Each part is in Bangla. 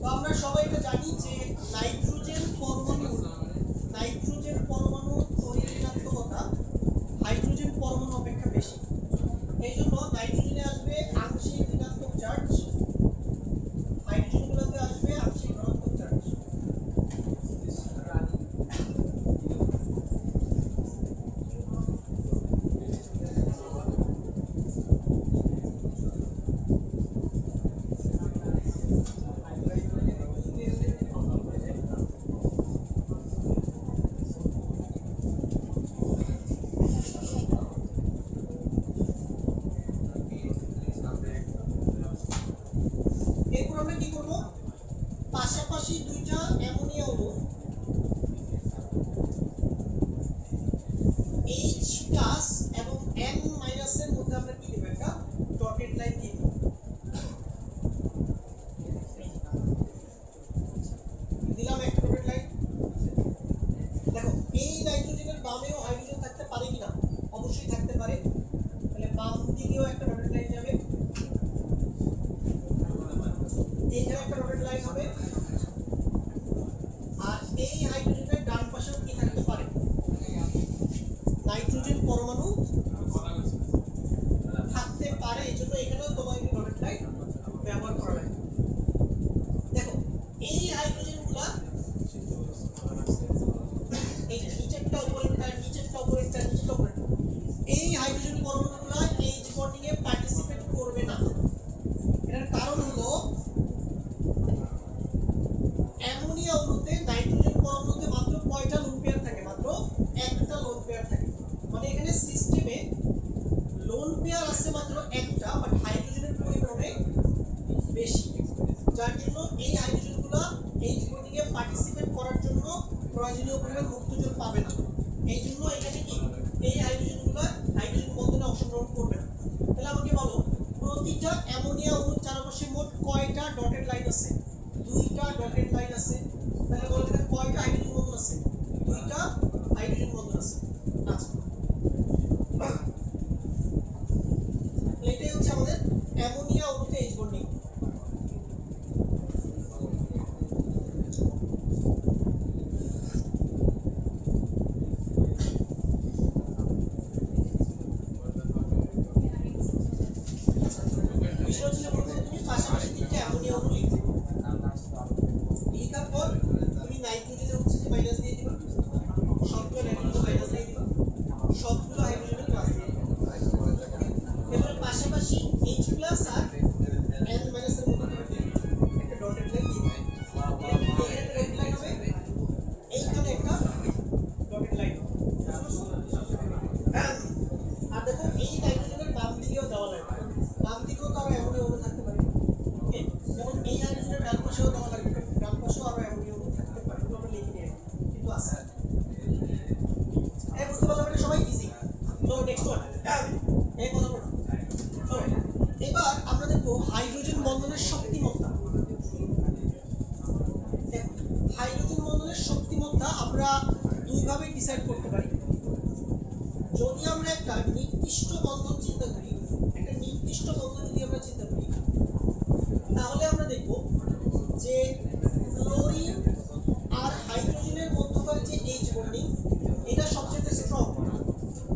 তো আমরা সবাই এটা জানি যে নাইট্রোজেন পরমাণু তড়িৎ ঋণাত্মকতা হাইড্রোজেন পরমাণু অপেক্ষা বেশি। এই জন্য নাইট্রোজেনে আসবে আংশিক ঋণাত্মক চার্জ, হাইড্রোজেনগুলোতে আসবে আংশিক ধনাত্মক চার্জ। এরপর আমরা কি করব, পাশাপাশি দুইটা অ্যামোনিয়া অণু H প্লাস এবং N মাইনাস এর মধ্যে আমরা কি দেব, একটা ডটেড লাইন দিব। দিলাম একটা ডটেড লাইন। দেখো এই নাইট্রোজেনের বামেও হাইড্রোজেন থাকতে পারে কিনা, অবশ্যই থাকতে পারে। তাহলে বাম দিকেও একটা ডটেড লাইন যাবে, এইখানে একটা ডটেড লাইন হবে, আর এই হাইড্রোজেনের ডান পাশেও কি থাকতে পারে, নাইট্রোজেন পরমাণু থাকতে পারে। এই জন্য এখানেও তোমাকে ডটেড লাইন ব্যবহার করা লাগে। দেখো এই হাইড্রোজেনগুলা এই যে নিচেরটা উপরেরটা নিচেরটা উপরেরটা নিচেরটা উপরেরটা, এই হাইড্রোজেন পরমাণুগুলা H বন্ডিং এ পার্টিসিপেট করবে না। এর কারণ হলো অ্যামোনিয়া অণুতে নাইট্রোজেন পরমাণুতে মাত্র কয়টা লোন পেয়ার থাকে, মাত্র একটা লোন পেয়ার থাকে। মানে এখানে সিস্টেমে লোন পেয়ার আছে মাত্র একটা, বাট হাইড্রোজেনের পরিমাণ অনেক বেশি, যার জন্য এই হাইড্রোজেনগুলো H বন্ডিং এ পার্টিসিপেট করার জন্য প্রয়োজনীয় পরিমাণ মুক্তজল পাবে না। এই জন্য এখানে কি এই হাইড্রোজেনগুলো হাইড্রোজেন বন্ধনে অংশগ্রহণ করবে না। তাহলে আমাকে বলো প্রতিটা অ্যামোনিয়া অণুর চারপাশে মোট কয়টা ডটেড লাইন আছে, দুইটা ডটেড লাইন আছে। তাহলে বলতে গেলে কয়টা হাইড্রোজেন বন্ধন আছে, দুইটা হাইড্রোজেন বন্ধন আছে। আচ্ছা এটাই হচ্ছে আমাদের অ্যামোনিয়া অণুতে H বন্ডিং। বিষয় হচ্ছে প্রথমে তুমি পাশাপাশি তিনটা অ্যামোনিয়া অণু লিখবে, লেখার পর তুমি নাইট্রোজেনের হচ্ছে যে মাইনাস দিয়ে দিবা, সবগুলো নাইট্রোজেন মাইনাস দিয়ে দিবা, সবগুলো হাইড্রোজেনের প্লাস দিয়ে দিবা। এরপর পাশাপাশি H প্লাস আর N মাইনাস এর মধ্যে একটা ডটেড লাইন দিয়ে দিবা। এইখানে একটা ডটেড লাইন হবে, এইখানে একটা ডটেড লাইন হবে। আর দেখো এই নাইট্রোজেনের বাম দিকেও দেওয়া লাগবে, বাম দিকেও তো আরো অ্যামোনিয়া অণু থাকতে পারে। ওকে, যেমন এই হাইড্রোজেনের ডান পাশেও দেওয়া লাগবে, ডান পাশেও আরো অ্যামোনিয়া অণু থাকতে পারে, তো আমরা লিখে নিয়ে কিন্তু আছে। এই বুঝতে পারলাম, এটা সবাই ইজি। চলো নেক্সট ওয়ান, এই কথা বলো। চলো এবার আমরা দেখবো হাইড্রোজেন বন্ধনের শক্তিমত্তা। হাইড্রোজেন বন্ধনের শক্তিমত্তা আমরা দুইভাবে ডিসাইড করতে পারি। যদি আমরা একটা নির্দিষ্ট বন্ধন চিন্তা করি, একটা নির্দিষ্ট বন্ধন যদি আমরা চিন্তা করি, তাহলে আমরা দেখব যে ফ্লোরিন আর হাইড্রোজেনের মধ্যকার যে H বন্ডিং এটা সবচেয়ে স্ট্রং।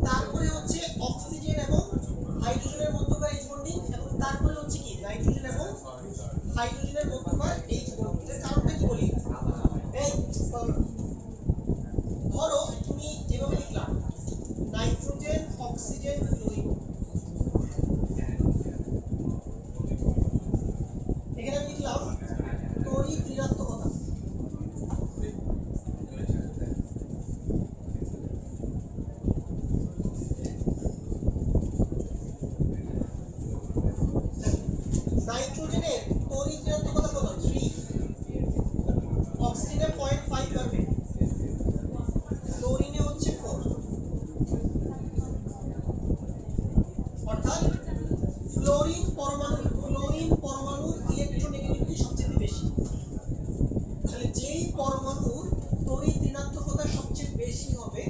তারপরে হচ্ছে অক্সিজেন এবং হাইড্রোজেনের মধ্যকার H বন্ডিং, এবং তারপরে হচ্ছে কি নাইট্রোজেন এবং হাইড্রোজেনের মধ্যকার H বন্ডিং। এর কারণটা কি বলি, এই ধরো তুমি যেভাবে লিখলাম নাইট্রোজেন অক্সিজেন ফ্লোরিন, এখানে আমি লিখলাম তড়িৎ ঋণাত্মকতা। নাইট্রোজেনের তড়িৎ ঋণাত্মকতা কত, 3, অক্সিজেনের 0.5 পাবে, ফ্লোরিনে হচ্ছে 4। অর্থাৎ ফ্লোরিন পরমাণুর ইলেকট্রোনেগেটিভিটি সবচেয়ে বেশি। তাহলে যেই পরমাণুর তড়িৎ ঋণাত্মকতা সবচেয়ে বেশি হবে,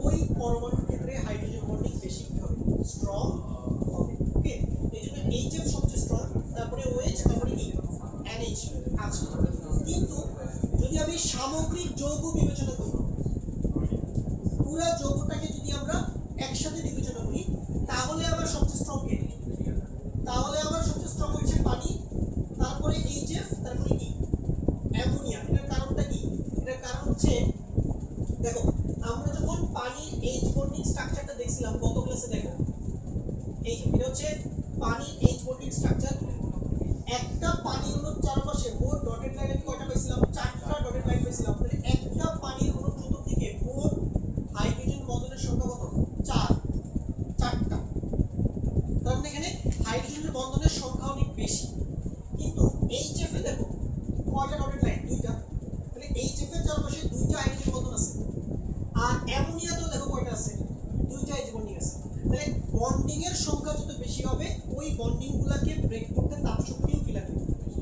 ওই পরমাণুর ক্ষেত্রে হাইড্রোজেন বন্ডিং বেশি হবে, স্ট্রং হবে। ওকে, এই জন্য HF সবচেয়ে স্ট্রং, তারপরে OH, তারপরে কি NH। আচ্ছা কিন্তু যদি আমি সামগ্রিক যৌগ বিবেচনা করি, পুরো যৌগটাকে যদি আমরা একসাথে বিবেচনা করি, তাহলে আবার সবচেয়ে স্ট্রং কে? তাহলে আবার সবচেয়ে স্ট্রং হচ্ছে পানি, তারপরে এইচএফ, তারপরে কি? অ্যামোনিয়া। এটার কারণটা কি? এটার কারণ হচ্ছে, দেখো আমরা যখন পানির এইচ বন্ডিং স্ট্রাকচারটা দেখছিলাম গত ক্লাসে, দেখো এই এটা হচ্ছে পানির এইচ বন্ডিং স্ট্রাকচার। একটা পানির অণুর চারপাশে মোট ডটেড লাইন আমি কয়টা পাইছিলাম? 4টা ডটেড লাইন পাইছিলাম। মানে একটা পানির অণুর চতুর্দিকে মোট হাইড্রোজেন বন্ধনের সংখ্যা কত? 4টা। তার মানে এখানে হাইড্রোজেনের বন্ধনের সংখ্যা অনেক বেশি। কিন্তু এইচএফ এ দেখো কয়টা ডটেড লাইন? 2টা। তাহলে এইচএফ এর চারপাশে 2টা হাইড্রোজেন বন্ধন আছে। আর অ্যামোনিয়াতেও দেখো কয়টা আছে? 2টা এইচ বন্ডিং আছে। তাহলে বন্ডিং এর সংখ্যা যত বেশি হবে, ওই বন্ডিং গুলাকে ব্রেক করতে তাপ শক্তিও কি লাগবে?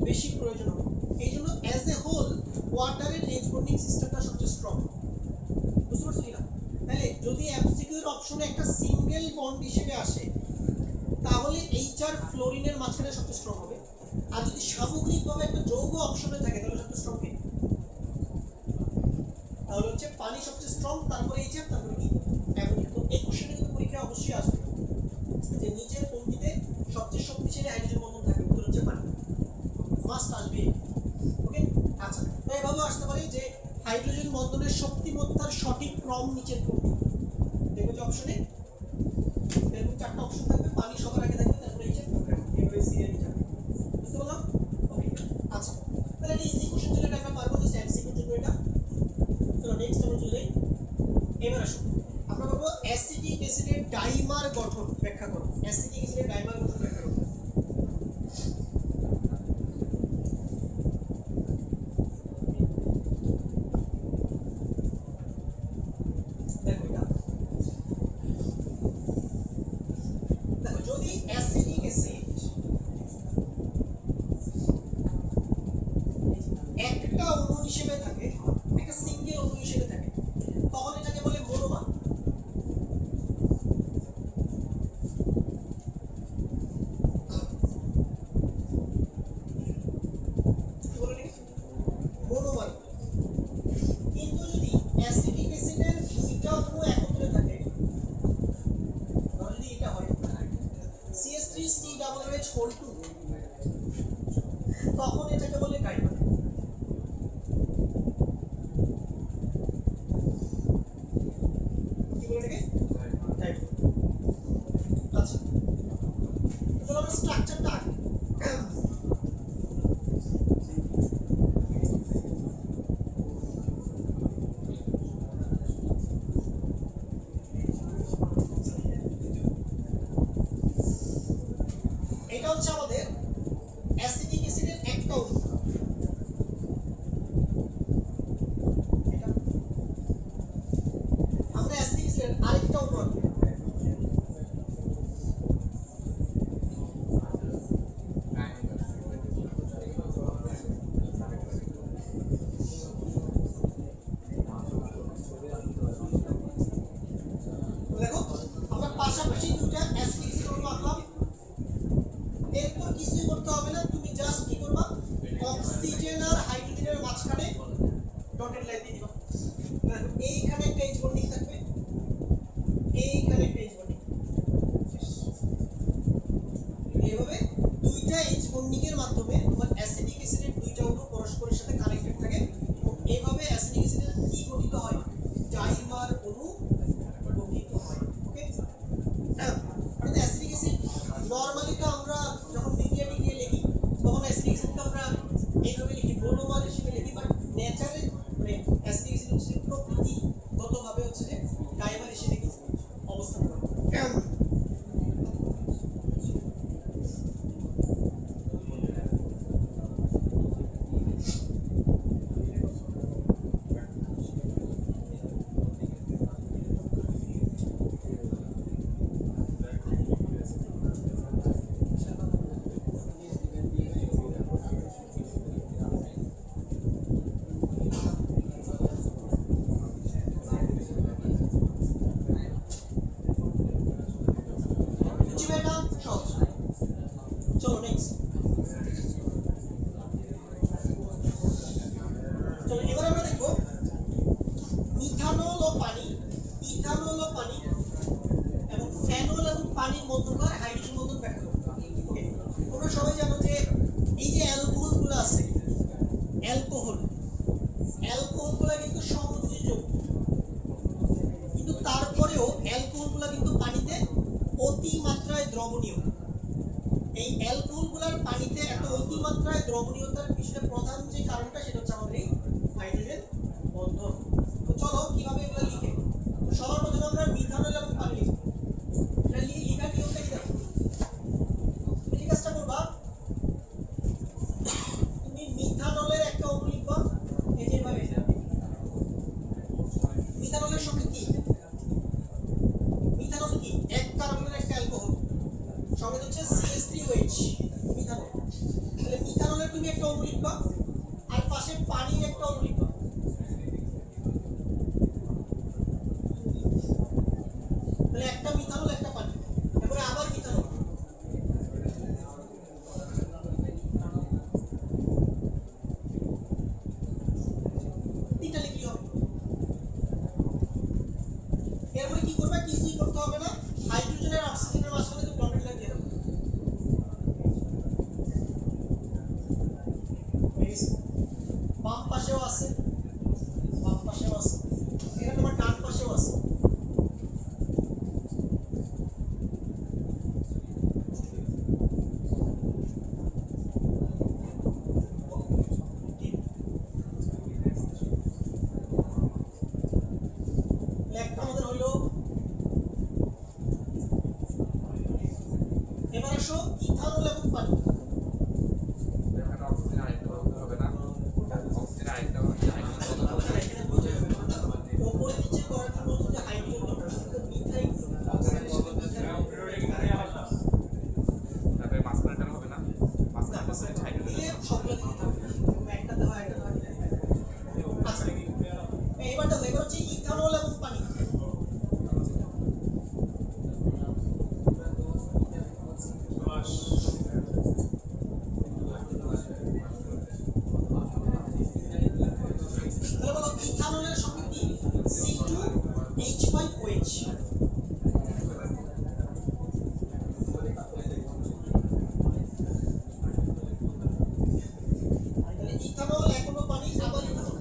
বেশি প্রয়োজন হবে। এই জন্য অ্যাজ এ হোল ওয়াটারের এইচ বন্ডিং সিস্টেমটা সবচেয়ে স্ট্রং। বুঝতে পারছো কিনা? তাহলে যদি এমসিকিউর অপশনে একটা সিঙ্গেল বন্ড হিসেবে আসে, তাহলে এইচআর ফ্লোরিনের মাঝখানে সবচেয়ে স্ট্রং হবে। আর যদি সামগ্রিকভাবে একটা যৌগ অপশনে থাকে, তাহলে সবচেয়ে স্ট্রং কে? তাহলে হচ্ছে পানি সবচেয়ে স্ট্রং, তারপরে এইচএফ, তারপরে কি? অ্যামোনিয়া। তো এই কোশ্চেনটা কিন্তু পরীক্ষায় অবশ্যই আসবে যে নিচের কোনটিতে সবচেয়ে শক্তিশালী হাইড্রোজেন বন্ধন থাকে? উত্তর হচ্ছে পানি। মাস্ট আসবে। ওকে, আচ্ছা। তো এভাবেও আসতে পারে যে হাইড্রোজেন বন্ধনের শক্তিমত্তার সঠিক ক্রম নিচের কোনটি? দেখবে যে অপশনে এরকম 4টা অপশন থাকবে, পানি সবার আগে থাকবে, তারপরে এইচএফ, তারপরে এভাবে সিরিয়ালি যাবে। বুঝতে পারলাম? ওকে, আচ্ছা। তাহলে এটা ইজি কোশ্চেন, যেটা আমরা পারবো জাস্ট এমসিকিউর জন্য এটা। চলো নেক্সট আমরা চলে যাই। এবার আসুন আমরা বলবো অ্যাসিটিক অ্যাসিডের ডাইমার গঠন ব্যাখ্যা করো। অ্যাসিটিক অ্যাসিডের ডাইমার গঠন ব্যাখ্যা করো। দেখো এটা, দেখো যদি অ্যাসিটিক অ্যাসিড একটা অণু হিসেবে থাকে, একটা সিঙ্গেল অণু হিসেবে থাকে, তখন এটাকে বলে মোনোমার। মোনোমার। কিন্তু যদি অ্যাসিটিক অ্যাসিডের দুইটা অণু একত্রে থাকে, তাহলে যদি এটা হয় CH3COOH2, তখন এটাকে বলে ডাইমার। কি বলে এটাকে? ডাইমার। আচ্ছা, চলো আমরা স্ট্রাকচারটা আঁকি। এটা হচ্ছে আমাদের অ্যাসিটিক অ্যাসিডের একটা অণু। এটা আমরা অ্যাসিটিক অ্যাসিডের আরেকটা অণু আঁকি। দেখো আমরা পাশাপাশি দুইটা অ্যাসিটিক অ্যাসিড অণু আঁকলাম। এরপর কিছুই করতে হবে না, তুমি জাস্ট কি করবা? অক্সিজেন আর হাইড্রোজেনের মাঝখানে ডটেড লাইন দিয়ে দিবা। এইখানে একটা এইচ বন্ডিং থাকবে, এইখানে একটা এইচ বন্ডিং। এইভাবে দুইটা এইচ বন্ডিং এর মাধ্যমে তোমার অ্যাসিটিক অ্যাসিডের দুইটা অণু পরস্পরের সাথে কানেক্টেড থাকে। এইভাবে অ্যাসিটিক অ্যাসিডের কি গঠিত হয়? ডাইমার অণু গঠিত হয়। ওকে, অর্থাৎ অ্যাসিটিক অ্যাসিড নরমালি তো আমরা যখন বিক্রিয়া টিক্রিয়া লিখি, তখন অ্যাসিটিক অ্যাসিডকে আমরা এইভাবে লিখি, মোনোমার হিসেবে লিখি। বাট নেচারে মানে অ্যাসিটিক অ্যাসিড হচ্ছে প্রকৃতিগতভাবে হচ্ছে যে ডাইমার হিসেবে অবস্থান করে। অ্যালকোহল, অ্যালকোহলগুলো কিন্তু সমুদ্রী যৌগ, কিন্তু তারপরেও অ্যালকোহলগুলো কিন্তু পানিতে অতিমাত্রায় দ্রবণীয়। এই অ্যালকোহলগুলোর পানিতে এত অতিমাত্রায় দ্রবণীয়তার পিছনে প্রধান যে কারণটা সেটা হচ্ছে আমাদের এই হাইড্রোজেন বন্ধন। তো চলো কিভাবে এগুলো লিখে। সবার প্রথমে আমরা মিথানল এবং পানি লিখব। এটা লেখার নিয়মটা কি দেখো, তুমি যে কাজটা করবা, তুমি মিথানলের একটা অণু লিখবা, এই যে এভাবে। মিথানলের সঙ্গে কি, মিথানল কি এক কার্বনের একটা অ্যালকোহল, সঙ্গে হচ্ছে CH3OH মিথানল। তাহলে মিথানলের তুমি একটা অণু লিখবা আর পাশে পানির একটা অণু লিখবা। তাহলে একটা মিথানল একটা পানি, এরপরে আবার মিথানল, তিনটা লিখলেই হবে। এরপরে কি করবে, কিছুই করতে হবে না, হাইড্রোজেনের আর অক্সিজেনের মাঝখানে তুমি ডটেড লাইন দিয়ে দাও। বাম পাশেও আছে, বাম পাশেও আছে, এটা তোমার ডান পাশেও আছে। একটা আমাদের হইলো। এবার আসো ইথানল এবং পানি। এখানে অক্সিজেন আরেকটা হবে না, অক্সিজেন আরেকটা হবে না, ওপরে নিচে করার জন্য হচ্ছে যে হাইড্রোজেন দরকার, কিন্তু মিথাইল অক্সাইডের সাথে মিথাইল তারপরে মাঝখানেটা হবে না, মাঝখানেটা হচ্ছে হাইড্রোজেন। দিয়ে সবগুলো দিতে হবে, একটাতে হয় একটা হয়। আচ্ছা এইবার দেখো, এবার হচ্ছে ইথানল এবং পানি। তাহলে বলো ইথানলের সঙ্গে কি, C2H5OH। তাহলে ইথানল এখনো পানি, আবার ইথানল।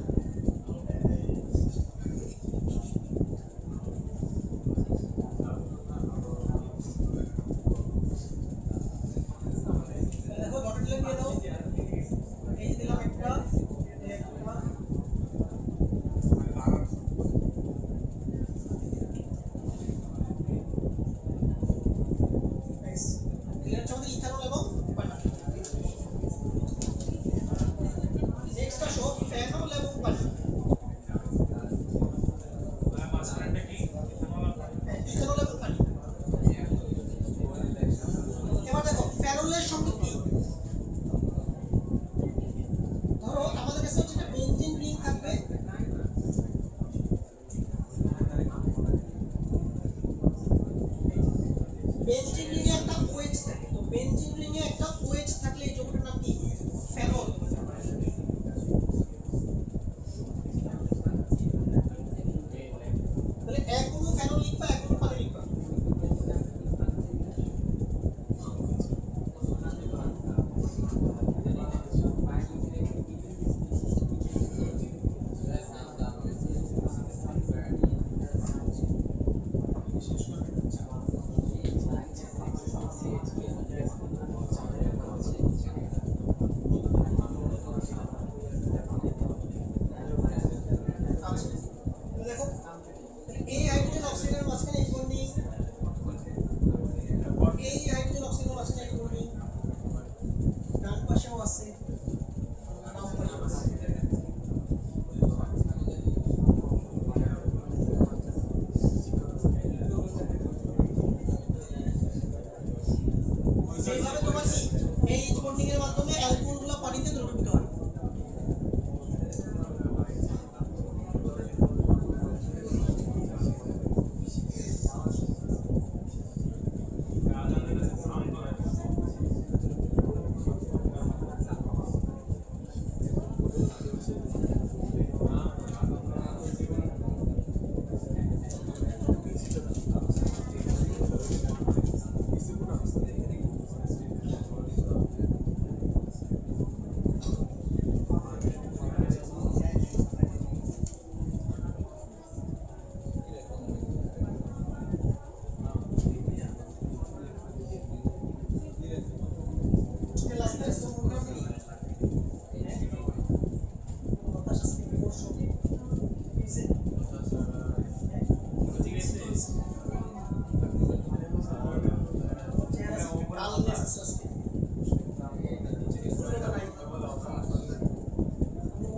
দেখো ডটেড লাইন দিয়ে দাও, এই যে দিলাম একটা, একটা।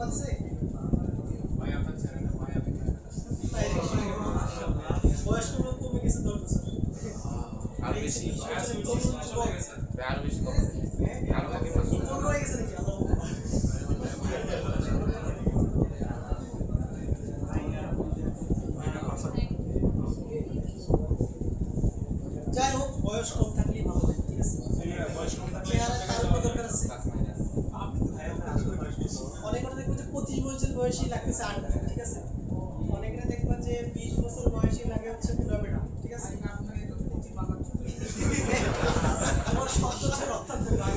আছে ভাই আপনার চ্যানেলে ভাই আমি বয়স্ক লোক কমে গেছে 10 বছর আর বেশি আর বেশি কম আর লাগে বড় হয়ে গেছে নাকি আল্লাহ যাই হোক বয়স কম থাকলেই ভালো হয় ঠিক আছে চেহারা তার উপর দরকার আছে অনেকে দেখবেন যে 25 বছর বয়সী লাগতেছে আট ঠিক আছে অনেকে দেখবেন যে 20 বছর বয়সী লাগে হচ্ছে বুড়া বেটা ঠিক আছে আমার শব্দ ছিল অত্যন্ত ভাই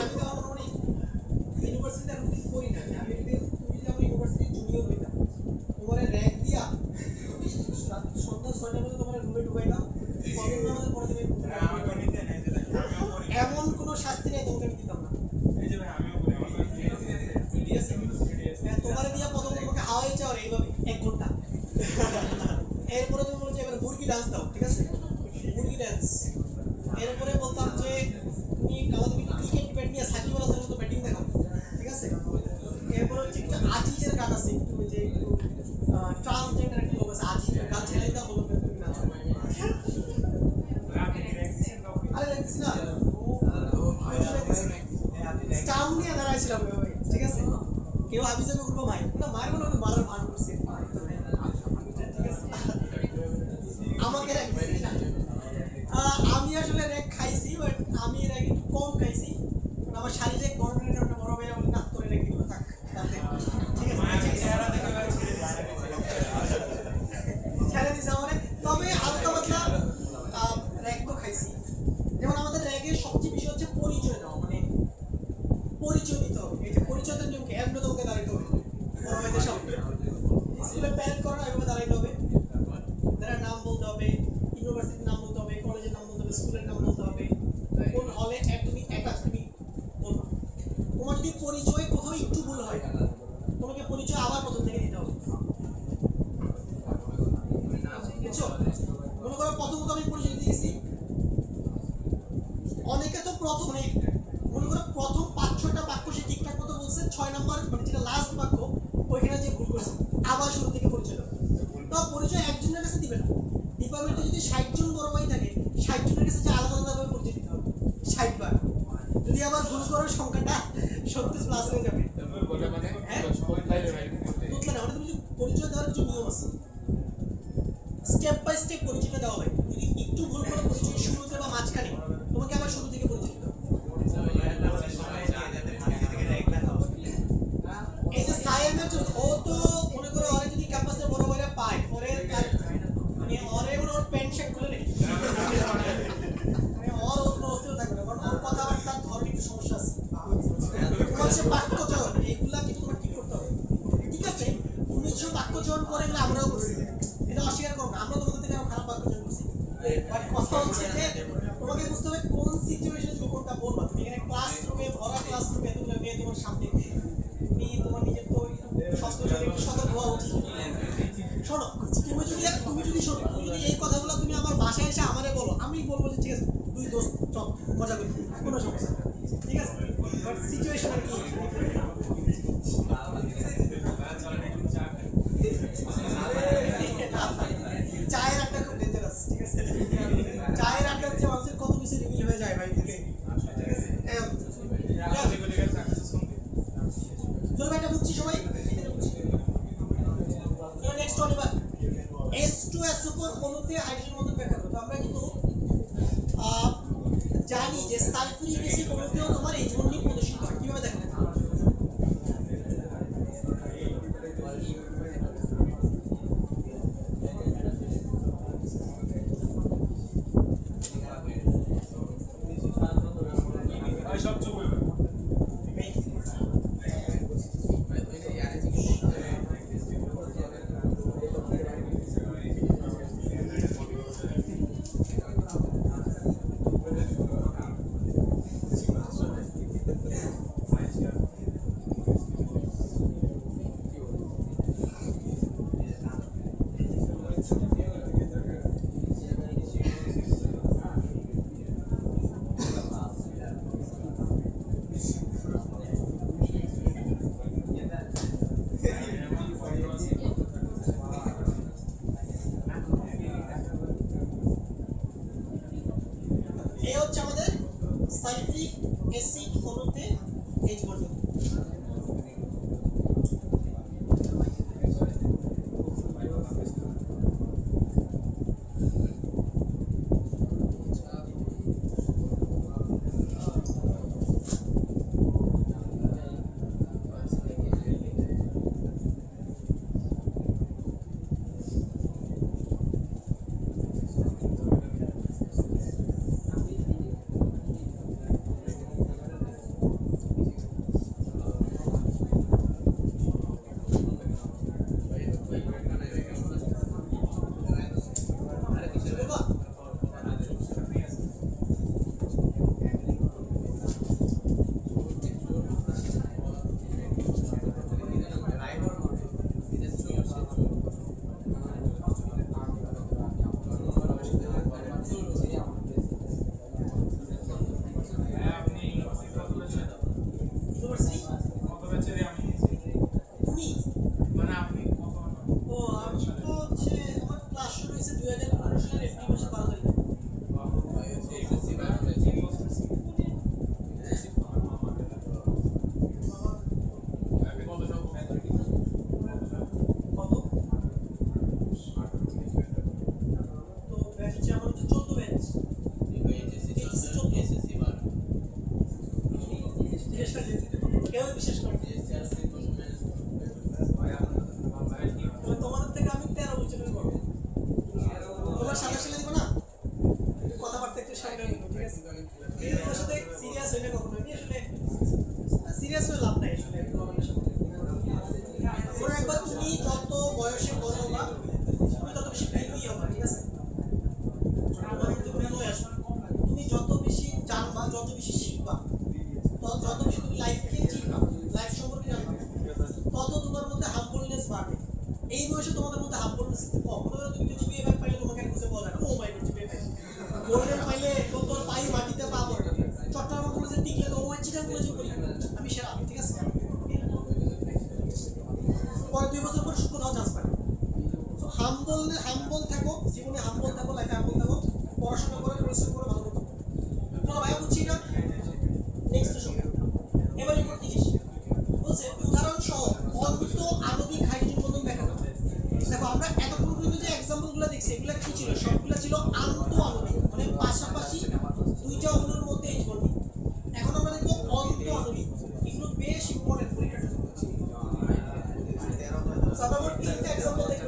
আমি তো আমার ইউনিভার্সিটিতে আমি করি না আমি যদি তুমি যদি আমার ইউনিভার্সিটি জুনিয়র হইতাম তোমার র্যাঙ্ক দিয়া সন্ধ্যা 6টার মধ্যে তোমার রুমে ঢুকাই দাও কখন আমাদের পরে দেবে এমন কোনো শাস্তি নেই তোমাকে আমি দিতাম না এই যে ভাই আমিও বলি আমার তোমার দিয়া প্রথম তোমাকে হাওয়াই চাওয়ার এইভাবে 1 ঘন্টা এরপরে তুমি বলছো এবার মুরগি ডান্স দাও ঠিক আছে মুরগি ডান্স এরপরে বলতাম যে তুমি আমাদের ক্রিকেট ব্যাট নিয়ে সাকিব আল হাসানের মতো ব্যাটিং দেখাও ঠিক আছে এরপরে হচ্ছে একটা আজিজের গান আছে একটু যে একটু ট্রান্সজেন্ডার একটা লোক আছে আজিজের গান ছেড়ে দাও বলবে তুমি নাচো আরে দেখছিস না স্টাম নিয়ে দাঁড়াইছিলাম ভাই ঠিক আছে কেউ হাবিজাবি করবো ভাই না মায়ের মনে হয় মারার ভান করছে ঠিক আছে আমাকে রাখছিস না আমি আসলে র্যাক খাইছি বাট আমি এর আগে একটু কম খাইছি আমার শারীরিক গঠনের কারণে বড় ভাইরা বলে না তোর র্যাক দিল থাক ঠিক আছে ছেড়ে দিছে আমার তবে হালকা পাতলা র্যাক তো খাইছি যেমন আমাদের র্যাকের সবচেয়ে বিষয় হচ্ছে পরিচয় দেওয়া মানে পরিচয় দিতে হবে এই যে পরিচয়ের নিয়মকে এমনি তোমাকে দাঁড়াইতে হবে বড় ভাইদের সামনে স্কুলে প্যারেন্ট করা এভাবে দাঁড়াইতে হবে তারা নাম বলতে হবে ইউনিভার্সিটির নাম বলতে হবে কলেজের নাম বলতে হবে স্কুলের নাম বলতে হবে কোন হলে তুমি একা তুমি বলবা তোমার যদি পরিচয় কোথাও একটু ভুল হয় তোমাকে পরিচয় আবার প্রথম থেকে দিতে হবে বুঝছো মনে করো প্রথমত আমি পরিচয় দিয়েছি অনেকে তো প্রথম মনে করো প্রথম 5-6টা বাক্য সে ঠিকঠাক মতো বলছে 6 নম্বর মানে যেটা লাস্ট বাক্য ওইখানে যে ভুল করছে আবার শুরু থেকে পরিচয় দাও তো পরিচয় একজনের কাছে দিবে না ডিপার্টমেন্টে যদি 60 জন বড় ভাই থাকে 60 জনের কাছে যে আলাদা আলাদাভাবে পরিচয় দিতে হবে 60 বার যদি আবার ভুল করার সংখ্যাটা 70 প্লাস হয়ে যাবে বলে মানে বুঝলে না মানে তুমি পরিচয় দেওয়ার কিছু নিয়ম আছে স্টেপ বাই স্টেপ পরিচয়টা দেওয়া হয় যদি একটু ভুল করে পরিচয় শুরুতে বা মাঝখানে তোমাকে আবার শুরু থেকে পরিচয় দিতে হবে এই যে সায়েমের জন্য ও তো মনে করো ওরা যদি ক্যাম্পাসে বড় বড় পায় পরে মানে ওরে ওর প্যান্ট শার্ট খুলে নেই মানে ওর অস্তিত্ব থাকবে না কারণ ওর কথাবার্তার ধরনের একটু সমস্যা আছে তোমার সে বাক্য চয়ন এইগুলা কিন্তু তোমার ঠিক করতে হবে ঠিক আছে তুমি যে বাক্য চয়ন করে এগুলো আমরাও করছি এটা অস্বীকার করো না আমরা তোমাদের থেকে আরো খারাপ বাক্য চয়ন করছি বাট কথা হচ্ছে যে তোমাকে বুঝতে হবে কোন সিচুয়েশনে তুমি কোনটা বলবা তুমি এখানে ক্লাসরুমে ভরা ক্লাসরুমে এতগুলো মেয়ে তোমার সামনে তুমি তোমার নিজের তো শব্দ একটু সতর্ক হওয়া উচিত শোনো তুমি যদি শোনো তুমি যদি এই কথাগুলো তুমি আমার বাসায় এসে আমারে বলো আমি বলবো যে ঠিক আছে তুই দোস্ত চল মজা করি কোনো সমস্যা ঠিক আছে বাট সিচুয়েশন আর কি চায়ের আড্ডা খুব ডেঞ্জারাস ঠিক আছে চায়ের আড্ডা যে মানুষের কত কিছু রিভিল হয়ে যায় ভাই থেকে ঠিক আছে চলো ভাই এটা বুঝছি সবাই নেক্সট ওয়ান এবার H2SO4 অণুতে হাইড্রোজেন বন্ধন ব্যাখ্যা করো তো আমরা কিন্তু জানি যে সালফিউরিক অ্যাসিড অণুতেও তোমার H বন্ধন প্রদর্শিত হয় কিভাবে দেখো সব চুপ হয়ে অ্যাসিড অণুতে এইচ বন্ডিং। তোমাদের থেকে আমি 13 বছর বড়। তোমার সাথে সাথে দিব না কথাবার্তা একটু সামনে নিব, ঠিক আছে? এর সাথে সিরিয়াস হইলে কখনো কি আসলে সিরিয়াস হয়ে লাভ নাই আসলে। মনে রাখবা তুমি যত বয়সে বড় হবা তুমি তত বেশি ব্রেইনি হবা, ঠিক আছে? তুমি যত বেশি জানবা, যত বেশি শিখবা, যত বেশি তুমি লাইফকে চিনবা, লাইফ সম্পর্কে জানবা, তত তোমার মধ্যে হাম্বলনেস বাড়বে। এই বয়সে তোমাদের মধ্যে হাম্বলনেস একটু কম। ধরো তুমি যদি জিপিএ 5 পাইলে তোমাকে আর কিছু বলে না, ও মাই গড জিপিএ 5 গোল্ডেন পাইলে তোর পাই মাটিতে পা পড়ে। চট্টগ্রাম কলেজে টিকলে তো ও মাই চিটাং কলেজে পড়ি আমি সেরা, ঠিক আছে? পরে 2 বছর পরে কোথাও চান্স পাবে। সো হাম্বল থাকো, জীবনে হাম্বল থাকো, লাইফে হাম্বল থাকো, পড়াশোনা করে পরিশ্রম করে ভালো করো। তোমার ভাই বুঝছি না? নেক্সট শো এবার রিপোর্ট জিনিস বলছে উদাহরণ সহ অন্ত আণবিক হাইড্রোজেন বন্ধন দেখানো। দেখো আমরা এতক্ষণ পর্যন্ত যে এক্সাম্পলগুলো দেখছি এগুলো কি ছিল? সবগুলো ছিল আন্ত আণবিক, মানে পাশাপাশি দুইটা অণুর মধ্যে এইচ বন্ডিং। এখন আমরা দেখব অন্ত আণবিক, এগুলো বেশ ইম্পর্টেন্ট পরীক্ষার জন্য। আমরা তিনটা এক্সাম্পল দেখব।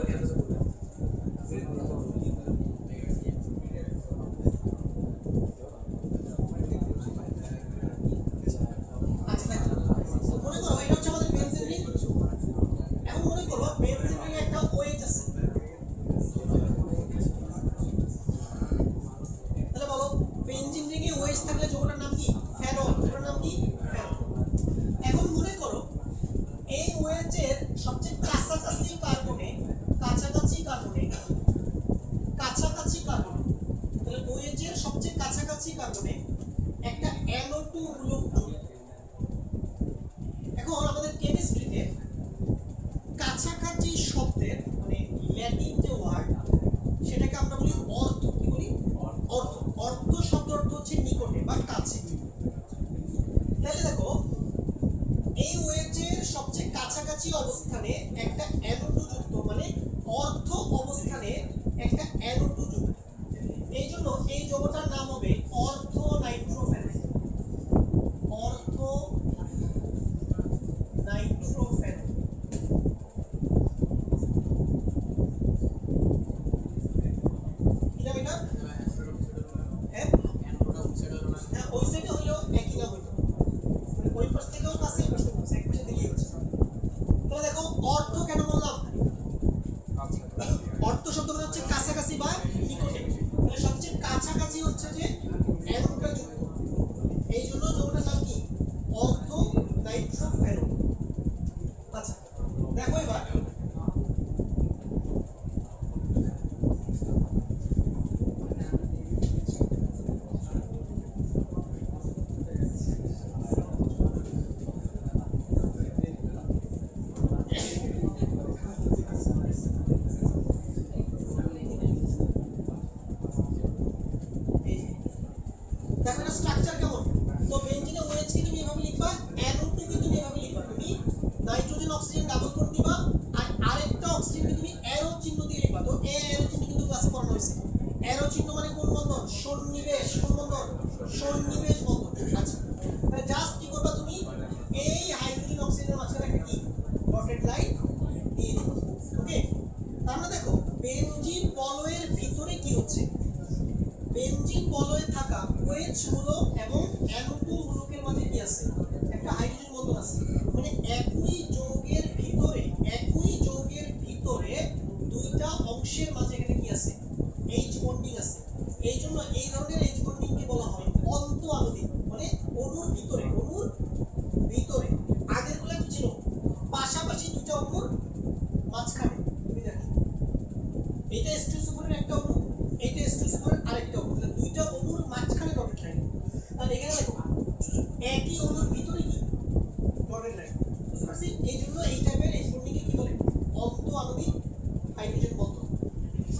ভিতরে, অণুর ভিতরে। আগেরগুলো কি ছিল? পাশাপাশি দুইটা অণুর মাঝখানে। তুমি দেখো এটা H2 সুপারের একটা অণু, এটা H2 সুপারের আরেকটা অণু, তাহলে দুইটা অণুর মাঝখানে ডটেড লাইন। তাহলে এখানে দেখো একই অণুর ভিতরে কি ডটেড লাইন। বুঝতে পারছি? এই জন্য এই টাইপের এই বন্ডিংকে কি বলে? অন্ত আণবিক হাইড্রোজেন বন্ধন।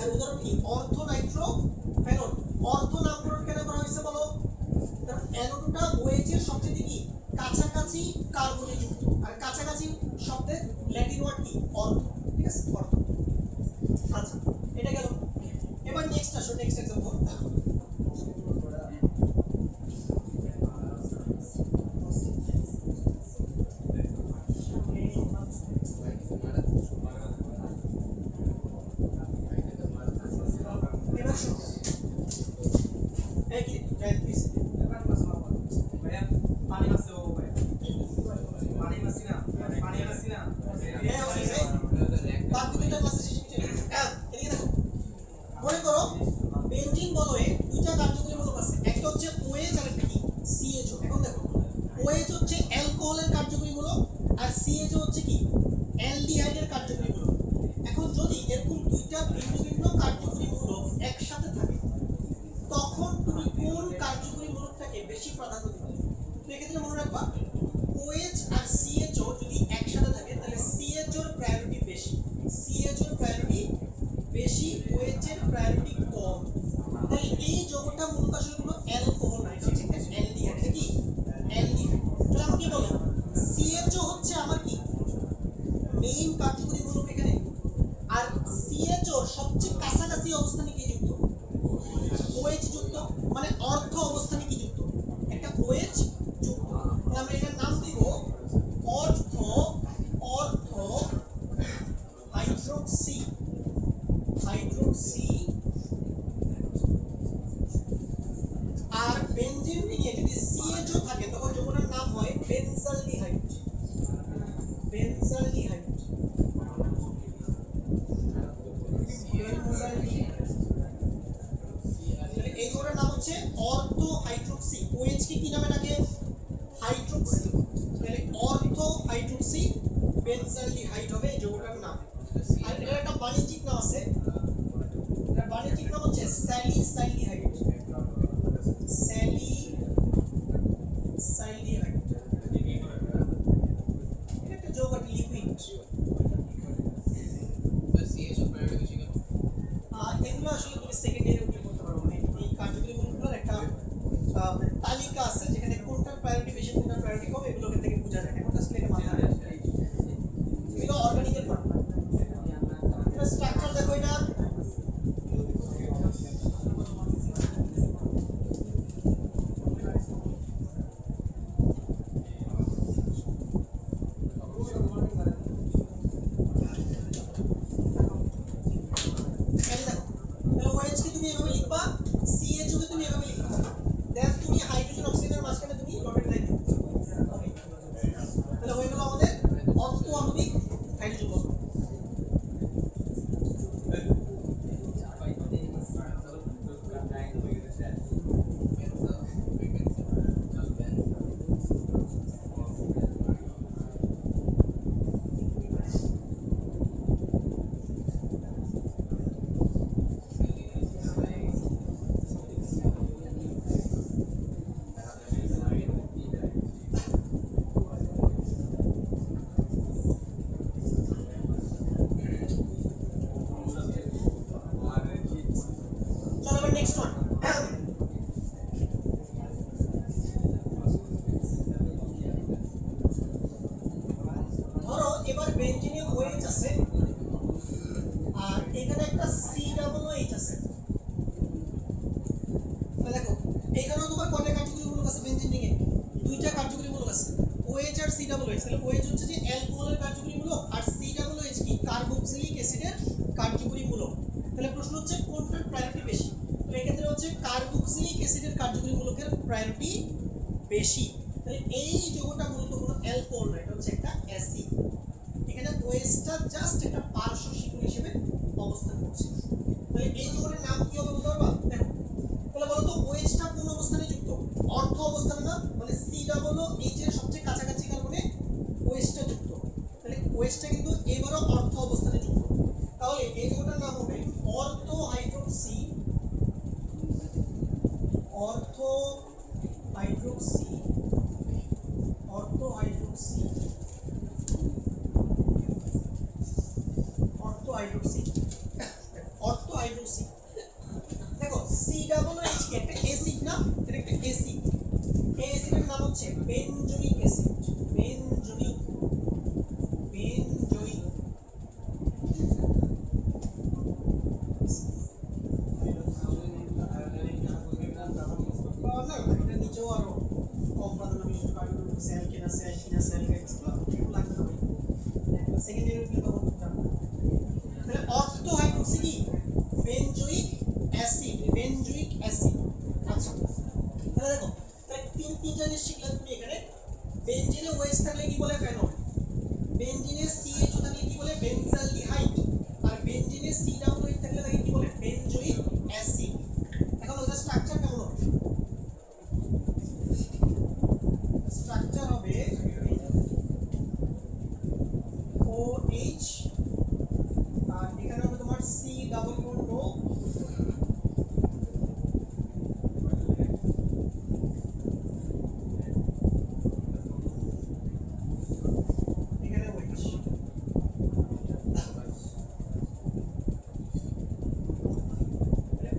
আর উদাহরণ কি? অর্থ নাইট্রো ফেনল। অর্থ নামকরণ কেন করা হয়েছে বলো? কারণ অ্যানোডটা OH এর সবচেয়ে কি কাছাকাছি কার্বনে যুক্ত, আর কাছাকাছি শব্দের ল্যাটিন ওয়ার্ড কি? অর্থ। ঠিক আছে, অর্থ। আচ্ছা, এটা গেল। এবার নেক্সট আসো, নেক্সট एग्जांपल। এবার শুনো, এই কি যাই প্লিজ भैया पानी में से हो गया पानी में से ना হ্যাঁ ওকে বাদ দুটোটা ক্লাসে শেষ হচ্ছে। হ্যাঁ এদিকে দেখো, মনে করো বেনজিন বলয়ে দুইটা কার্যকরী মূলক আছে, একটা হচ্ছে OH আর একটা কি CHO। এখন দেখো OH হচ্ছে অ্যালকোহলের কার্যকরী মূলক আর CHO হচ্ছে কি অ্যালডিহাইডের কার্যকরী মূলক। এখন যদি এরকম দুইটা ভিন্ন ভিন্ন কার্যকরী মূলক একসাথে থাকে তখন তুমি কোন কার্যকরী মূলকটাকে বেশি প্রাধান্য দিবে? তো এক্ষেত্রে মনে রাখবা OH আর CHO যদি একসাথে থাকে তাহলে CHO এর প্রায়োরিটি বেশি, CHO এর প্রায়োরিটি বেশি, OH এর প্রায়োরিটি কম। তাই এই যৌগটা মূলত আসলে কোনো অ্যালকোহল নয়, ঠিক আছে? অ্যালডিহাইড। এটা কি অ্যালডিহাইড। তাহলে আমাকে বলো CHO হচ্ছে আমার কি মেইন কার্যকরী মূলক এখানে, আর CHO এর সবচেয়ে কাছাকাছি অবস্থানে কি যুক্ত? OH যুক্ত, মানে অর্থ অবস্থানে কি যুক্ত? একটা OH যুক্ত। তাহলে আমরা এটার নাম দিব অর্থ হাইড্রোক্সি আর বেনজিন নিয়ে যদি CHO থাকে তখন যৌগটার নাম হয় বেনজালডিহাইড। এই যৌগটার নাম হচ্ছে অর্থো হাইড্রোক্সি। OH কে কি নামে ডাকে? হাইড্রোক্সি। তাহলে অর্থো হাইড্রোক্সি বেনজালডিহাইড হবে এই যৌগটার নাম। আর এর একটা বাণিজ্যিক নাম আছে, এর বাণিজ্যিক নাম হচ্ছে স্যালিসাইলডিহাইড। এটা একটা যৌগ, একটা লিকুইড। এগুলো আসলে তুমি সেকেন্ড ইয়ারে উঠে করতে পারো। মানে এই কার্যকরী মূলকগুলোর একটা তালিকা আছে যেখানে কোনটার প্রায়োরিটি বেশি কোনটার প্রায়োরিটি কম এগুলো এখান থেকে বোঝা যায়। এখন আসলে এটা মাথায় রাখতে হবে। এগুলো অর্গানিকের পার্ট। এটা স্ট্রাকচার দেখো, এটা OH কে তুমি এভাবে লিখবা, CHO কে তুমি এভাবে লিখবা, দেন তুমি হাইড্রোজেন অক্সিজেনের মাঝখানে তুমি ডটেড লাইন দিবে। তাহলে হয়ে গেল আমাদের অর্থ আণবিক হাইড্রোজেন বন্ধন। চলো এবার নেক্সট ওয়ান। ধরো এবার বেনজিনে OH আছে আর এখানে একটা COOH আছে। তাহলে দেখো এখানেও তোমার কয়টা কার্যকরী মূলক আছে? বেনজিন রিংয়ে দুইটা কার্যকরী মূলক আছে, OH আর COOH। তাহলে OH হচ্ছে যে অ্যালকোহলের কার্যকরী মূলক আর COOH কি কার্বক্সিলিক অ্যাসিডের কার্যকরী মূলক। তাহলে প্রশ্ন হচ্ছে কোনটার প্রায়োরিটি বেশি? তো এক্ষেত্রে হচ্ছে কার্বক্সিলিক অ্যাসিডের কার্যকরী মূলকের প্রায়োরিটি বেশি। তাহলে এই যৌগটা মূলত কোনো অ্যালকোহল নয়, এটা হচ্ছে একটা অ্যাসিড। এখানে OH-টা জাস্ট একটা পার্শ্ব শিকড় হিসেবে অবস্থান করছে। তাহলে এই যৌগের নাম কি হবে বলতে পারবা? দেখো তাহলে বলো তো OH-টা কোন অবস্থানে যুক্ত? অর্থ অবস্থানে না, মানে C ডাবল এইচ এর সবচেয়ে কাছাকাছি কার্বনে ওএইচটা যুক্ত, তাহলে ওএইচটা কিন্তু এবারও অর্থ অবস্থানে যুক্ত, তাহলে এই যৌগটার নাম হবে অর্থো hydroxy, অর্থো hydroxy, অর্থো hydroxy, অর্থো hydroxy, অর্থো hydroxy. দেখো সি ডাবল এইচ কে একটা অ্যাসিড না, এটা একটা অ্যাসিড, এই অ্যাসিডের নাম হচ্ছে বেনজোইক অ্যাসিড, বেনজোইক, বেনজোইক। এটা নিচেও আরো কম প্রাধান্য বিশিষ্ট কার্বন সেল কেনা সেল কিনা সেল এগুলো লাগবে না, সেকেন্ড ইয়ারে উঠলে তখন জানবো। তাহলে অর্থো হাইড্রোক্সি কি বেনজোইক অ্যাসিড, বেনজোইক অ্যাসিড। আচ্ছা তাহলে দেখো তাহলে তিনটা জিনিস শিখলে তুমি এখানে, বেনজিনে ওএইচ থাকলে কি বলে ফেনল, বেনজিনে সিএইচও থাকলে কি বলে বেনজালডিহাইড, আর বেনজিনে সি ডাবল এইচ থাকলে তাকে কি বলে বেনজোইক অ্যাসিড। এখন ওটা স্ট্রাকচার কেমন হবে? স্ট্রাকচার হবে OH, আর এখানে হবে তোমার সি ডাবল বন্ড ও, এখানে OH।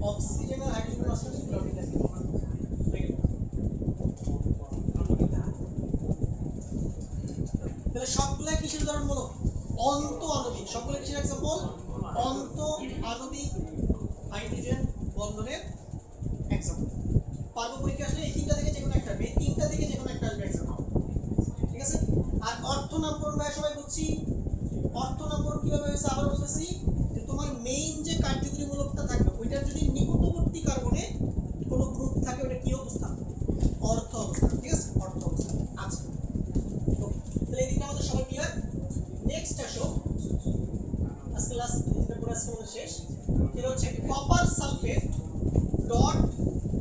অক্সিজেন আর হাইড্রোজেন আসলে ক্লোরিন অ্যাসিড। তাহলে সবগুলা কিসের উদাহরণমূলক? অন্ত আণবিক, সবগুলো কিসের एग्जांपल? অন্ত আণবিক হাইড্রোজেন বন্ধনের एग्जांपल। পারব পরীক্ষা আসলে এই তিনটা থেকে যে কোনো একটা আসবে, এই তিনটা থেকে যে কোনো একটা আসবে एग्जांपल, ঠিক আছে? আর অর্থ নামকরণ ভাই সবাই বুঝছি, অর্থ নামকরণ কিভাবে হয়েছে আবার বলতেছি, যে তোমার মেইন যে কার্যকরীমূলকটা থাকবে ওইটার যদি নিকটবর্তী কার্বনে কোনো গ্রুপ থাকে ওটা কি অবস্থা? অর্থ অবস্থা, ঠিক আছে? অর্থ অবস্থা। আচ্ছা তাহলে এই দিকটা আমাদের সবাই ক্লিয়ার। নেক্সট আসো, আজকে লাস্ট যেটা পড়া আজকে আমাদের শেষ, এটা হচ্ছে কপার সালফেট ডট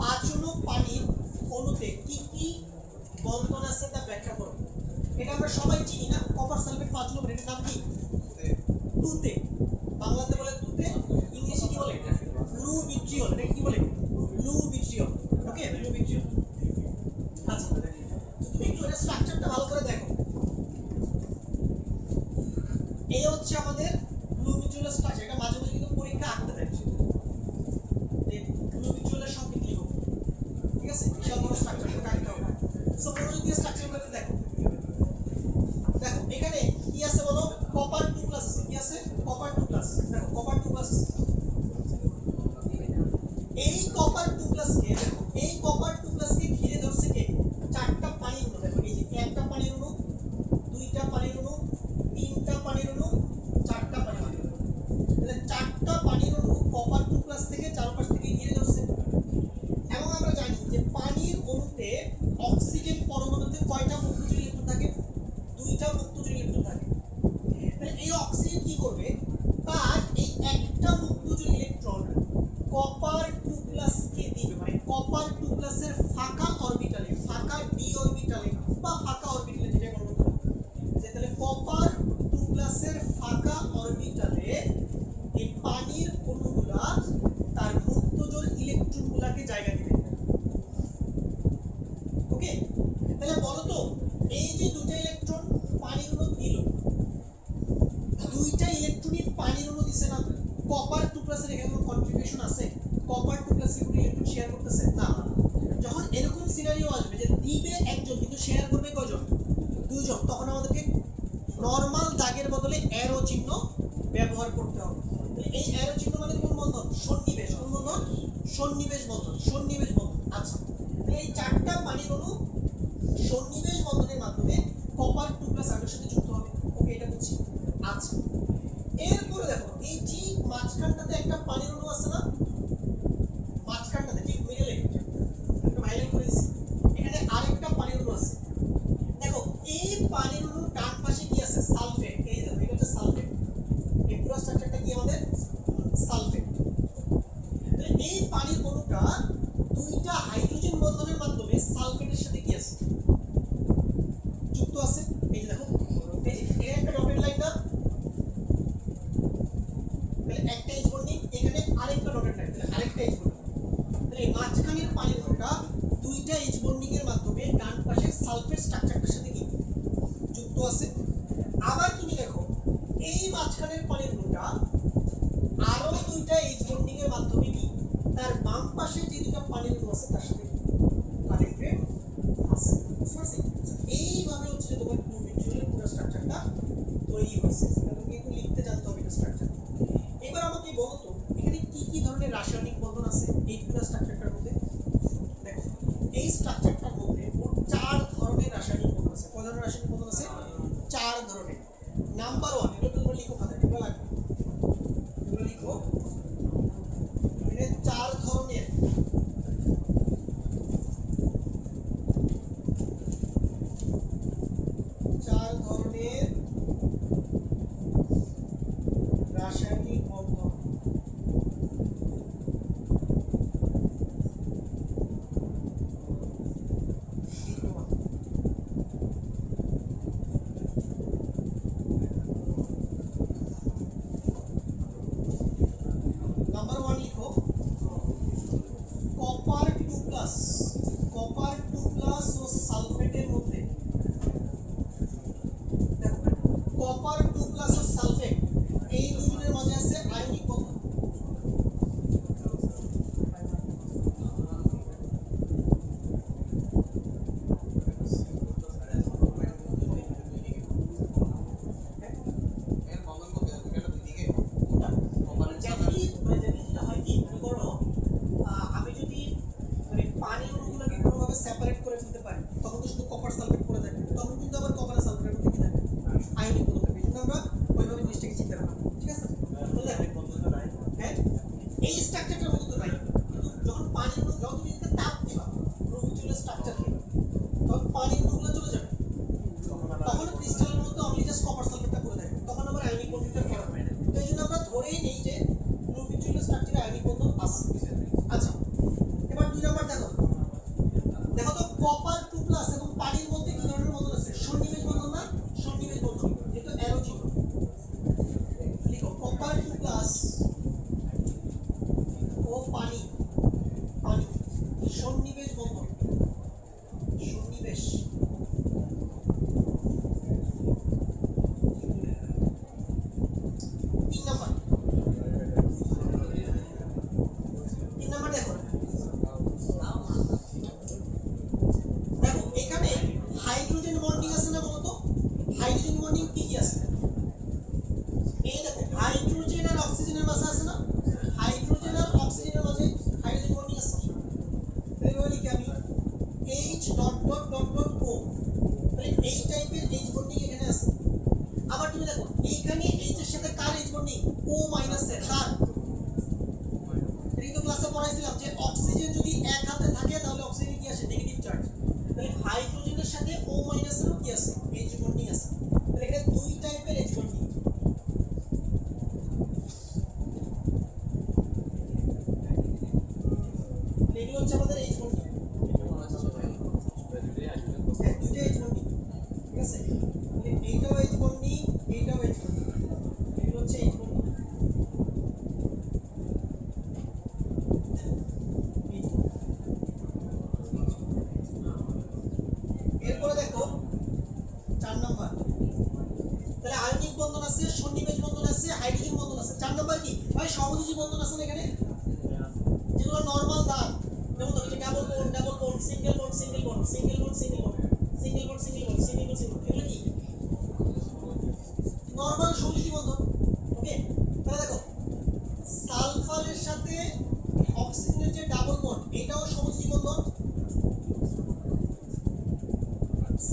5 অনু পানির অণুতে কি কি বন্ধন আছে তা ব্যাখ্যা করো। এটা আমরা সবাই চিনি না, কপার সালফেট 5 অনু, এটার নাম কি? তুতে, বাংলাতে বলে তুতে, ইংলিশে কি বলে? Blue vitriol. এটা কি বলে? Blue vitriol. Okay, blue vitriol. আচ্ছা তুমি একটু এর স্ট্রাকচারটা ভালো করে দেখো। এই হচ্ছে আমাদের ব্লু ভিট্রিয়লের স্ট্রাকচার, এটা মাঝে মাঝে কিন্তু পরীক্ষা আঁকতে দেয় যে ব্লু ভিট্রিয়লের সংকেত লিখো, ঠিক আছে? বিশাল বড় স্ট্রাকচারটা কাটতে হবে। সো মনোযোগ দিয়ে স্ট্রাকচারগুলোতে দেখো। দেখো এখানে কি আছে বলো? কপার 2+ আছে। কি আছে? কপার 2+। দেখো কপার 2+ আছে। এই কপার 2+ কে দেখো, এই কপার 2+ কে ঘিরে ধরছে কে? চারটা পানির অণু। দেখো এই যে একটা পানির অণু, দুইটা পানির অণু, তিনটা পানির অণু, চারটা পানির অণু। তাহলে চারটা পানির অণু কপার 2+ থেকে চারপাশ থেকে ঘিরে ধরছে। এবং আমরা জানি যে পানির অণুতে অক্সিজেন পরমাণুতে কয়টা মুক্তজোড়ী ইলেকট্রন থাকে? দুইটা মুক্তজোড়ী ইলেকট্রন থাকে। তাহলে এই অক্সিজেন কি করবে? তার এই একটা মুক্তজোড়ী ইলেকট্রন কপার 2+ কে দিবে, মানে কপার 2+ এর ফাঁকা অরবিটালে, ফাঁকা ডি অরবিটালে বা ফাঁকা অরবিটালে যেটা বলবো, যে তাহলে কপার 2+ এর ফাঁকা অরবিটালে এই পানির অণুগুলা তার মুক্তজোড় ইলেকট্রনগুলোকে জায়গা দিবে। ওকে, তাহলে বলো তো এই যে দুটো ইলেকট্রন পানির অণু দিল, দুইটা ইলেকট্রনই পানির অণু দিছে না, কপার 2+ এর এখানে কোনো কন্ট্রিবিউশন আছে? কপার 2+ এর কোনো ইলেকট্রন শেয়ার করতেছে না। যখন এরকম সিনারিও আসবে যে দিবে একজন কিন্তু শেয়ার করবে কয়জন? দুইজন, তখন আমাদেরকে নরমাল দাগের বদলে অ্যারো চিহ্ন ব্যবহার করতে হবে। তাহলে এই অ্যারো চিহ্ন মানে কোন বন্ধন? সন্নিবেশ। কোন বন্ধন? সন্নিবেশ বন্ধন, সন্নিবেশ বন্ধন। আচ্ছা তাহলে এই চারটা পানির অণু সন্নিবেশ বন্ধনের মাধ্যমে কপার 2+ আয়নের সাথে যুক্ত হবে। ওকে, এটা বুঝছি। আচ্ছা এরপরে দেখো এই ঠিক মাঝখানটাতে একটা পানির অণু আছে না, মাঝখানটাতে ঠিক মিডলে একটা হাইলাইট করে দিছি, এখানে আরেকটা পানির অণু আছে। দেখো এই পানির অণুর ডান পাশে কি আছে? সালফেট। এই দেখো এটা হচ্ছে সালফেট, এই পুরো স্ট্রাকচারটা কি আমাদের? সালফেট। তাহলে এই পানির অণুটা দুইটা হাইড্রোজেন বন্ধনের মাধ্যমে সালফেটের সাথে কি যুক্ত আছে। এই যে দেখো, এই যে এই একটা ডটেড লাইন না, তাহলে একটা এইচ বন্ডিং, এখানে আরেকটা ডটেড লাইন, তাহলে আরেকটা এইচ বন্ডিং। তাহলে এই মাঝখানের পানির অণুটা দুইটা এইচ বন্ডিং এর মাধ্যমে ডান পাশের সালফেট স্ট্রাকচারটার সাথে কি যুক্ত আছে। আবার তুমি দেখো এই মাঝখানের পানির অণুটা আরো দুইটা এইচ বন্ডিং এর মাধ্যমে কি তার বাম পাশে যে দুটো পানির অণু আছে তার সাথে কানেক্টেড আছে। বুঝতে পারছি? এইভাবে হচ্ছে তোমার ইন্ডিভিজুয়াল পুরো স্ট্রাকচারটা তৈরি হয়েছে। তুমি কিন্তু লিখতে জানতে হবে এটা স্ট্রাকচার। এবার আমাকে বলো তো এখানে কি কি ধরনের রাসায়নিক বন্ধন আছে এই পুরো স্ট্রাকচারটার মধ্যে? দেখো এই স্ট্রাকচারটার মধ্যে মোট 4 ধরনের রাসায়নিক বন্ধন আছে। কয় ধরনের রাসায়নিক বন্ধন আছে? 4 ধরনের। নাম্বার 1, এটা তোমরা লিখো খাতায়, এগুলো লাগবে, এগুলো লিখো। এখানে 4 ধরনের রাসায়নিক বন্ধন। নাম্বার 1 লিখো কপার 2 প্লাস। কপার 2 প্লাস ও সালফেটের মধ্যে, দেখো কপার 2 প্লাস ও সালফেট এই দুজনের মাঝে আছে আয়নিক বন্ধন। আমি যদি মানে পানি অণুগুলোকে কোনোভাবে সেপারেট করে ফেলতে পারি তখন তো শুধু কপার সালফেট পড়ে থাকে, তখন কিন্তু আবার কপার সালফেটের মধ্যে কি থাকে আয়নিক বন্ধন থাকে। কিন্তু আমরা ওইভাবে জিনিসটাকে চিন্তা করব, ঠিক আছে? হ্যাঁ, এই স্ট্রাকচারটার মধ্যে তো নাই, কিন্তু যখন পানি অণু, যখন তুমি এটাকে তাপ দিবা প্রোভিজুয়াল স্ট্রাকচার থেকে, তখন পানি অণুগুলো চলে যাবে, তখন ক্রিস্টালের মধ্যে অনলি জাস্ট কপার সালফেটটা পড়ে থাকে, তখন আবার আয়নিক বন্ধনটা ফর্ম হয় না। তো এই জন্য আমরা ধরেই নেই যে প্রোভিজুয়াল স্ট্রাকচারে আয়নিক বন্ধন আছে। আচ্ছা, এবার 2 নাম্বার দেখো, দেখো তো কপার 2 প্লাস এবং পানির মধ্যে কি ধরনের বন্ধন আছে? সন্নিবেশ বন্ধন না? সন্নিবেশ বন্ধন, যেটা অ্যারো চিহ্ন। লিখো কপার 2 প্লাস ও পানি, পানি সন্নিবেশ বন্ধন, সন্নিবেশ। 3 নাম্বার, 3 নাম্বার দেখো, দেখো এখানে হাইড্রোজেন বন্ডিং আছে না? বলো তো হাইড্রোজেন বন্ডিং কি কি আছে? এই দেখো হাইড্রোজেন আর অক্সিজেনের মাঝে আছে না? হাইড্রোজেন আর অক্সিজেনের মাঝে হাইড্রোজেন বন্ডিং আছে। এইভাবে লিখি আমি H dot dot dot dot O, তাহলে এই টাইপের H বন্ডিং এখানে আছে। আবার তুমি দেখো এইখানে H এর সাথে কার H বন্ডিং? O মাইনাস এর। কার? এটা তো ক্লাসে পড়াইছিলাম যে অক্সিজেন যদি এক হাতে থাকে তাহলে অক্সিজেন কি আসে? Negative charge. তাহলে হাইড্রোজেনের সাথে O মাইনাস এর কি আছে? H বন্ডিং আছে। তাহলে এখানে দুই টাইপের H বন্ডিং। এগুলো হচ্ছে আমাদের H বন্ডিং। হ্যাঁ, দুইটা H বন্ডিং, ঠিক আছে? তাহলে এইটাও H বন্ডিং, এইটাও H বন্ডিং, এগুলো হচ্ছে H বন্ডিং। এরপরে দেখো 4 নাম্বার, তাহলে আয়নিক বন্ধন আছে, সন্নিবেশ বন্ধন আছে, হাইড্রোজেন বন্ধন আছে। 4 নাম্বার কি ভাই? সহযোগী বন্ধন আছে না এখানে, যেগুলো নরমাল দাগ, যেমন ধরো যে double bond, double bond, single bond, single bond, single bond, single bond, single bond, single bond, single bond, single bond, এগুলো কি নরমাল সহযোগী বন্ধন। ওকে, তাহলে দেখো সালফারের সাথে অক্সিজেনের যে ডাবল বন্ড এটাও সহযোগী বন্ধন।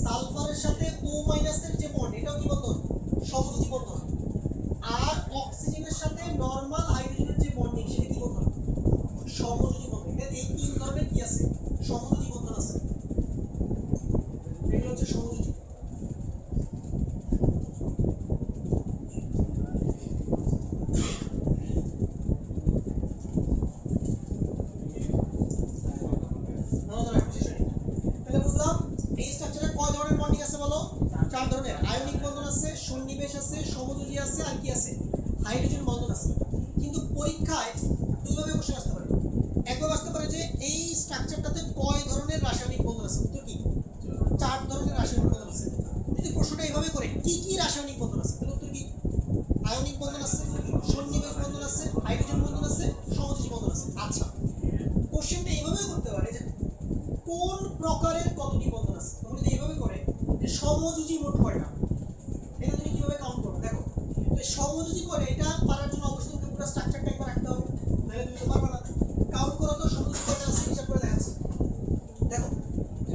সালফারের সাথে O মাইনাসের যে বন্ড এটাও কি বন্ধন? সহযোগী বন্ধন। আর অক্সিজেনের সাথে নরমাল হাইড্রোজেনের যে বন্ডিং সেটা কি বন্ধন? সহযোগী বন্ধন। এখানে এই 3 ধরনের কি আছে? সহযোগী বন্ধন আছে। এগুলো হচ্ছে সহযোগী। তাহলে বুঝলাম এই স্ট্রাকচারে কয় ধরনের বন্ডিং আছে বলো? সন্নিবেশ আছে, সমযোজী আছে, আর কি আছে, হাইড্রোজেন বন্ধন আছে। কিন্তু পরীক্ষায় দুইভাবে কোশ্চেন আসতে পারে। একভাবে আসতে পারে যে এই স্ট্রাকচারটাতে কয় ধরনের রাসায়নিক বন্ধন আছে, উত্তর কি 4 ধরনের রাসায়নিক বন্ধন আছে। যদি প্রশ্নটা এইভাবে করে কি কি রাসায়নিক বন্ধন আছে, তাহলে উত্তর কি আয়নিক বন্ধন আছে, সন্নিবেশ বন্ধন আছে, হাইড্রোজেন বন্ধন আছে, সমযোজী বন্ধন আছে। আচ্ছা, কোশ্চেনটা এইভাবেও করতে পারে যে কোন প্রকারের কতটি বন্ধন আছে। তখন যদি এইভাবে করে যে সমযোজী মোট কয়টা, এটা তুমি কিভাবে কাউন্ট করবে দেখো। তো সমযোজী করে এটা পারার জন্য অবশ্যই তোমাকে পুরো স্ট্রাকচারটা একবার রাখতে হবে, নাহলে তুমি তো পারবে না। কাউন্ট করো তো সমযোজী কয়টা আছে হিসাব করে দেখাচ্ছি। দেখো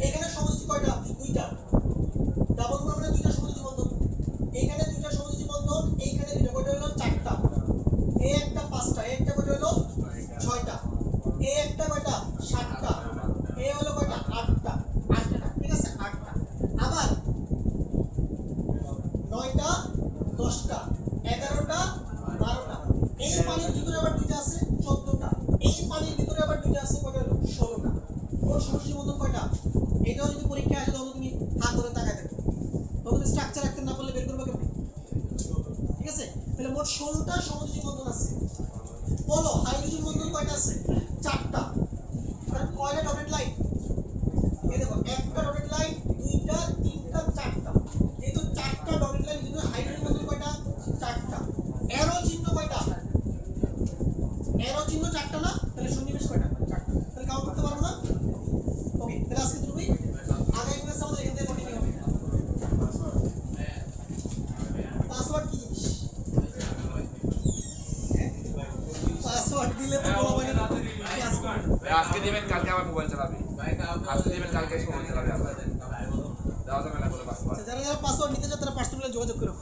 এখানে সমযোজী কয়টা, দুইটা, ডাবল বন্ড মানে দুইটা সমযোজী বন্ধন। এইখানে দুইটা সমযোজী বন্ধন, এইখানে দুইটা, কয়টা হলো 4টা। এই একটা 5টা, এই একটা কয়টা হলো 6টা, এই একটা কয়টা 7টা, এই হলো কয়টা 8টা, 8টা, ঠিক আছে 8টা। আবার 9টা, 10টা, 11টা, 12টা। এই পানির ভিতরে আবার দুইটা আছে 14টা, এই পানির ভিতরে আবার দুইটা আছে কয়টা হলো 16টা। মোট সমযোজী বন্ধন কয়টা? এটাও যদি পরীক্ষায় আসে তখন তুমি হা করে তাকায় দেখো, তখন তুমি স্ট্রাকচার রাখতে না পারলে বের করবে কেমনে? ঠিক আছে, তাহলে মোট 16টা সমযোজী বন্ধন আছে। বলো হাইড্রোজেন বন্ধন কয়টা আছে? 4টা। তাহলে কয়টা ডটেড লাইন? এই দেখো একটা ডটেড লাইন, দুইটা, তিনটা, 4টা। এই তো 4টা ডটেড লাইন, কিন্তু হাইড্রোজেন বন্ধন কয়টা? 4টা। অ্যারো চিহ্ন কয়টা? অ্যারো চিহ্ন 4টা না? তাহলে সন্নিবেশ কয়টা? 4টা। তাহলে কাউন্ট করতে পারবো না? ওকে, তাহলে আজকে তুমি আগামী ক্লাসে আমাদের এখান থেকে কন্টিনিউ হবে। পাসওয়ার্ড কি জিনিস? পাসওয়ার্ড দিলে তো বলা হয় না ক্লাস করবে। আজকে দিবেন, কালকে আবার মোবাইল চালাবে। আজকে দিবেন, কালকে মোবাইল চালাবে। আবার দেওয়া যাবে না বলে পাসওয়ার্ড। আচ্ছা, যারা যারা পাসওয়ার্ড নিতে চান তারা পার্সোনালি যোগাযোগ করো।